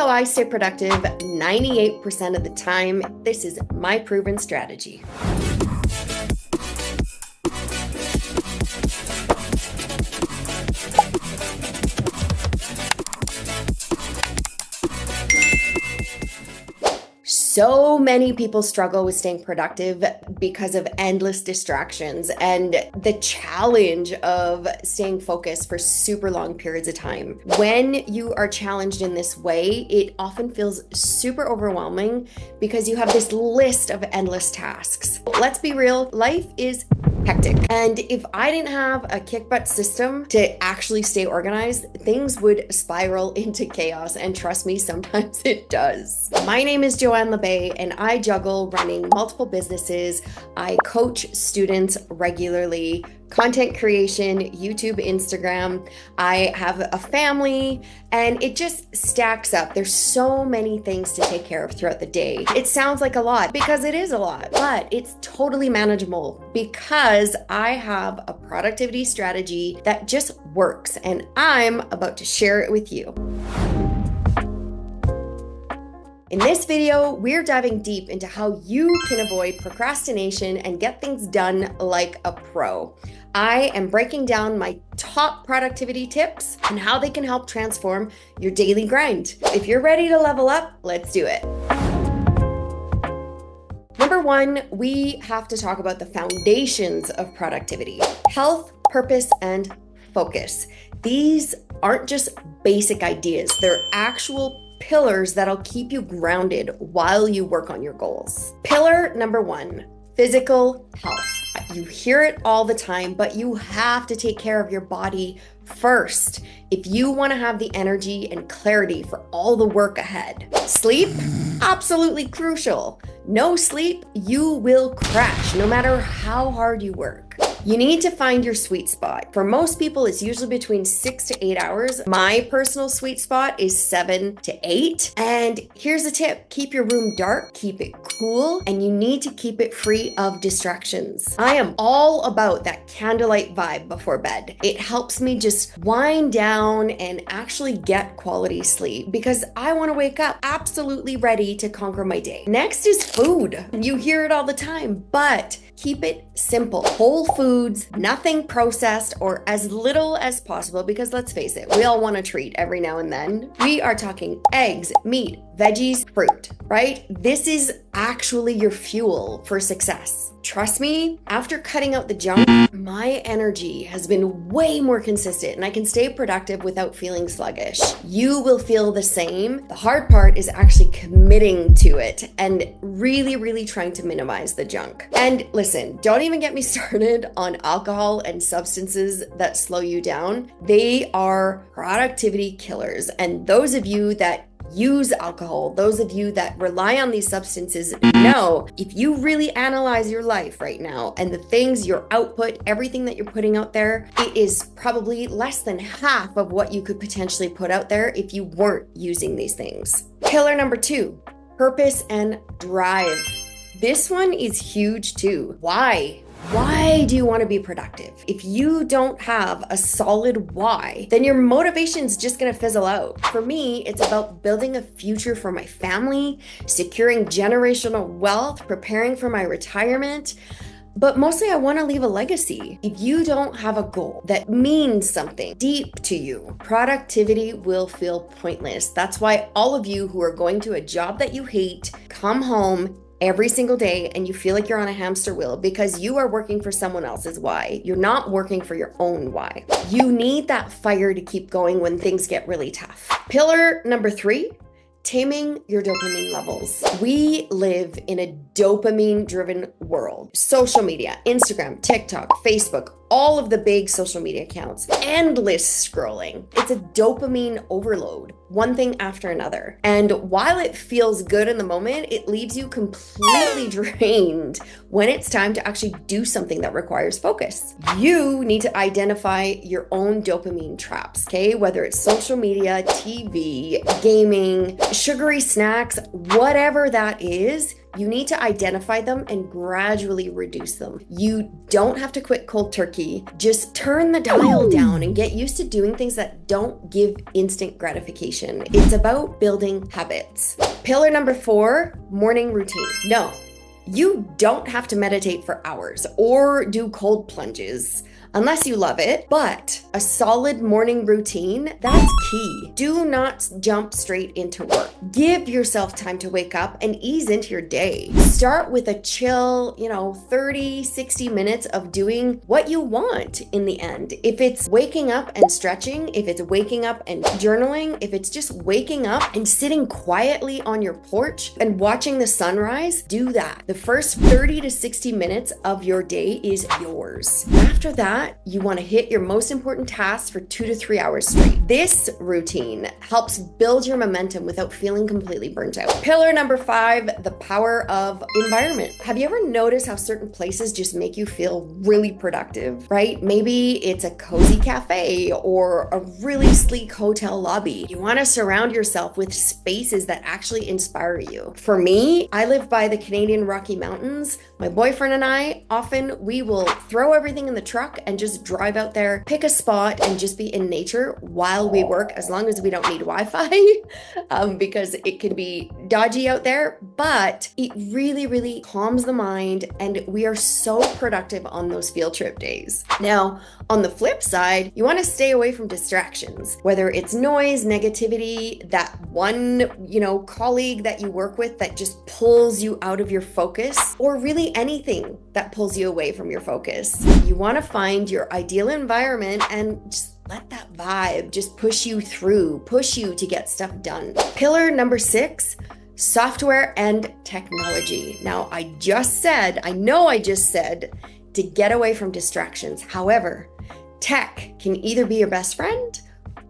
how I stay productive 98% of the time. This is my proven strategy. So many people struggle with staying productive because of endless distractions and the challenge of staying focused for super long periods of time. When you are challenged in this way, it often feels super overwhelming because you have this list of endless tasks. Let's be real, life is hectic. And if I didn't have a kick-butt system to actually stay organized, things would spiral into chaos. And trust me, sometimes it does. My name is Joanne LeBay, and I juggle running multiple businesses. I coach students regularly, content creation, YouTube, Instagram. I have a family, and it just stacks up. There's so many things to take care of throughout the day. It sounds like a lot because it is a lot, but it's totally manageable because I have a productivity strategy that just works, and I'm about to share it with you. In this video, we're diving deep into how you can avoid procrastination and get things done like a pro. I am breaking down my top productivity tips and how they can help transform your daily grind. If you're ready to level up, let's do it. Number one, we have to talk about the foundations of productivity: health, purpose, and focus. These aren't just basic ideas, they're actual pillars that'll keep you grounded while you work on your goals. Pillar number one, physical health. You hear it all the time, but you have to take care of your body first if you want to have the energy and clarity for all the work ahead. Sleep, absolutely crucial. No sleep, you will crash no matter how hard you work. You need to find your sweet spot. For most people, it's usually between 6 to 8 hours. My personal sweet spot is 7 to 8. And here's a tip: keep your room dark, keep it cool, and you need to keep it free of distractions. I am all about that candlelight vibe before bed. It helps me just wind down and actually get quality sleep because I want to wake up absolutely ready to conquer my day. Next is food. You hear it all the time, but keep it simple. Whole foods, nothing processed, or as little as possible, because let's face it, we all want a treat every now and then. We are talking eggs, meat, veggies, fruit, right? This is actually your fuel for success. Trust me, after cutting out the junk, my energy has been way more consistent and I can stay productive without feeling sluggish. You will feel the same. The hard part is actually committing to it and really trying to minimize the junk. And listen, don't even get me started on alcohol and substances that slow you down. They are productivity killers. And those of you that use alcohol, those of you that rely on these substances, know if you really analyze your life right now and the things, your output, everything that you're putting out there, it is probably less than half of what you could potentially put out there if you weren't using these things. Pillar number two, purpose and drive. This one is huge too. Why? Why do you want to be productive? If you don't have a solid why, then your motivation's just going to fizzle out. For me, it's about building a future for my family, securing generational wealth, preparing for my retirement. But mostly I want to leave a legacy. If you don't have a goal that means something deep to you, productivity will feel pointless. That's why all of you who are going to a job that you hate come home every single day and you feel like you're on a hamster wheel because you are working for someone else's why. You're not working for your own why. You need that fire to keep going when things get really tough. Pillar number three, taming your dopamine levels. We live in a dopamine-driven world. Social media, Instagram, TikTok, Facebook, all of the big social media accounts, endless scrolling. It's a dopamine overload, one thing after another. And while it feels good in the moment, it leaves you completely drained when it's time to actually do something that requires focus. You need to identify your own dopamine traps, okay? Whether it's social media, TV, gaming, sugary snacks, whatever that is, You need to identify them and gradually reduce them. You don't have to quit cold turkey. Just turn the dial down and get used to doing things that don't give instant gratification. It's about building habits. Pillar number 4, morning routine. No, you don't have to meditate for hours or do cold plunges unless you love it, but a solid morning routine, that's key. Do not jump straight into work. Give yourself time to wake up and ease into your day. Start with a chill, 30, 60 minutes of doing what you want in the end. If it's waking up and stretching, if it's waking up and journaling, if it's just waking up and sitting quietly on your porch and watching the sunrise, do that. The first 30 to 60 minutes of your day is yours. After that, you want to hit your most important tasks for 2 to 3 hours straight. This routine helps build your momentum without feeling completely burnt out. Pillar number 5, the power of environment. Have you ever noticed how certain places just make you feel really productive, right? Maybe it's a cozy cafe or a really sleek hotel lobby. You want to surround yourself with spaces that actually inspire you. For me, I live by the Canadian Rocky Mountains. My boyfriend and I, we will throw everything in the truck and just drive out there, pick a spot, and just be in nature while we work, as long as we don't need Wi-Fi, because it can be dodgy out there, but it really, really calms the mind, and we are so productive on those field trip days. Now, on the flip side, you want to stay away from distractions, whether it's noise, negativity, that one, colleague that you work with that just pulls you out of your focus, or really anything that pulls you away from your focus. You want to find your ideal environment and just let that vibe just push you to get stuff done. Pillar number 6, software and technology. Now, I know I just said to get away from distractions. However, tech can either be your best friend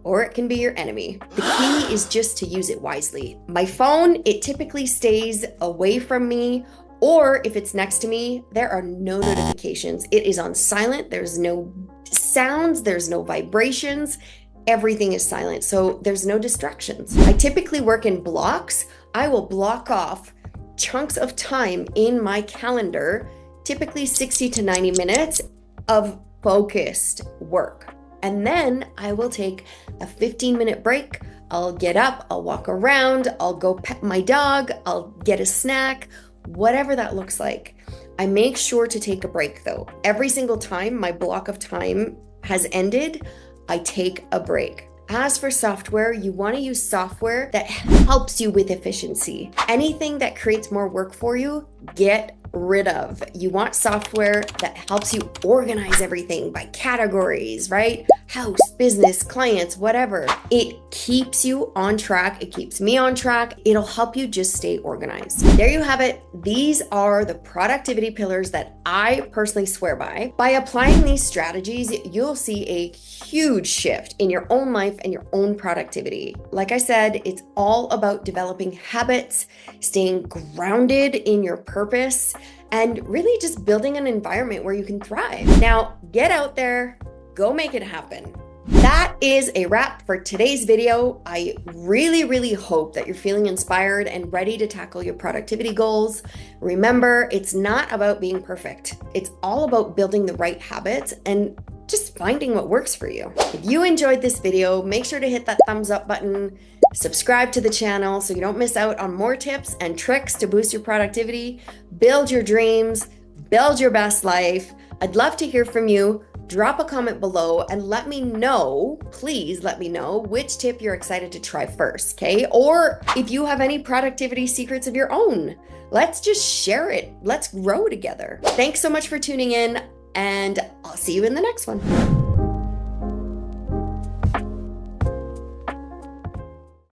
or it can be your enemy. The key is just to use it wisely. My phone, it typically stays away from me, or if it's next to me, there are no notifications. It is on silent. There's no sounds, there's no vibrations. Everything is silent, so there's no distractions. I typically work in blocks. I will block off chunks of time in my calendar, typically 60 to 90 minutes of focused work. And then I will take a 15-minute break. I'll get up, I'll walk around, I'll go pet my dog, I'll get a snack, whatever that looks like. I make sure to take a break though. Every single time my block of time has ended, I take a break. As for software, you want to use software that helps you with efficiency. Anything that creates more work for you, get rid of. You want software that helps you organize everything by categories, right? House, business, clients, whatever. It keeps you on track. It keeps me on track. It'll help you just stay organized. There you have it. These are the productivity pillars that I personally swear by. By applying these strategies, you'll see a huge shift in your own life and your own productivity. Like I said, it's all about developing habits, staying grounded in your purpose, and really just building an environment where you can thrive. Now, get out there, go make it happen. That is a wrap for today's video. I really, really hope that you're feeling inspired and ready to tackle your productivity goals. Remember, it's not about being perfect. It's all about building the right habits and just finding what works for you. If you enjoyed this video, make sure to hit that thumbs up button, subscribe to the channel so you don't miss out on more tips and tricks to boost your productivity, build your dreams, build your best life. I'd love to hear from you. Drop a comment below and let me know, please let me know which tip you're excited to try first, okay? Or if you have any productivity secrets of your own, let's just share it. Let's grow together. Thanks so much for tuning in, and I'll see you in the next one.